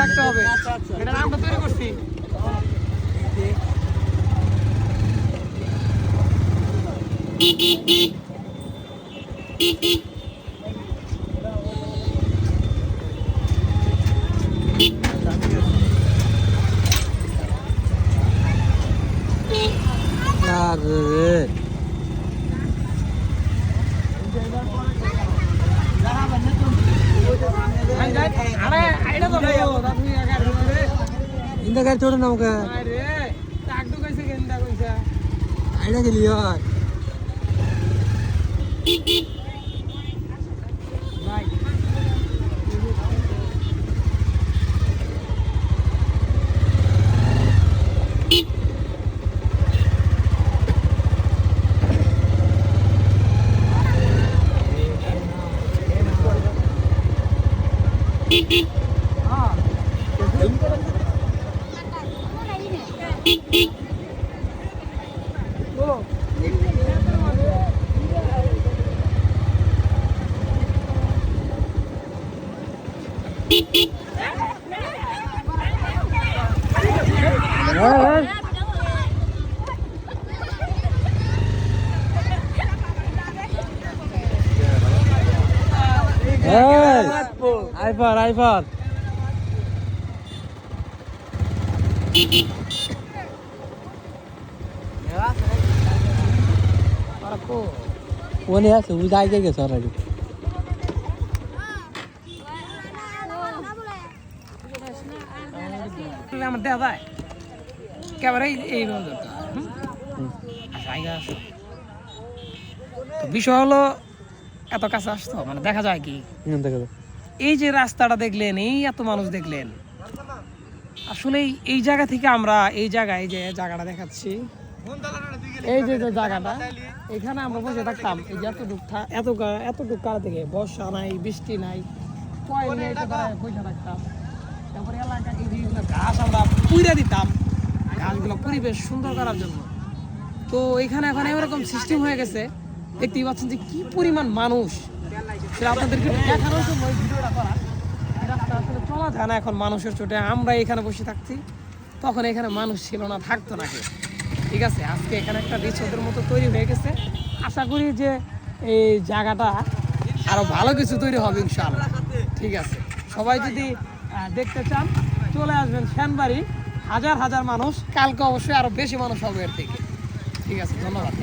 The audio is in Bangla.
রাখতে হবে। এটা আমরা তৈরি করছি। इंदा गाड़ी छोड़ ना मुका अरे टाकटू कैसे गेंदा कैसा आइडा के लिए यार भाई हाँ आईफर ओने আছে উই আগে গেছে অলরেডি আমার দেখা যায় একেবারে এই নজরটা জায়গা আছে বিষয় হলো এত কাছে আসতো মানে দেখা যায় কি এই যে রাস্তাটা দেখলেন এই এত মানুষ দেখলেন আসলে এই জায়গা থেকে আমরা এই জায়গায় যে জায়গাটা দেখাচ্ছি এই যে জায়গাটা এখানে আমরা বসে থাকতাম এই যে এতটুকু কাল থেকে বর্ষা নাই বৃষ্টি নাই বসে থাকতাম তারপরে এলাকা ঘাস আমরা পুড়ে দিতাম ঘাসগুলো পরিবেশ সুন্দর করার জন্য তো এখানে এখন এরকম সিস্টেম হয়ে গেছে দেখতেই পাচ্ছেন যে কি পরিমাণ মানুষ সেটা আপনাদেরকে দেখানোর জন্য ভিডিওটা করা রাস্তা আসলে চলা যায় না এখন মানুষের চোটে আমরা এখানে বসে থাকছি তখন এখানে মানুষ ছিল না থাকতো না কেউ ঠিক আছে আজকে এখানে একটা রিসোর্টের মতো তৈরি হয়ে গেছে আশা করি যে এই জায়গাটা আরো ভালো কিছু তৈরি হবে ইনশাআল্লাহ ঠিক আছে সবাই যদি দেখতে চান চলে আসবেন সেনবাড়ি হাজার হাজার মানুষ কালকে অবশ্যই আরো বেশি মানুষ হবে এর থেকে ঠিক আছে ধন্যবাদ।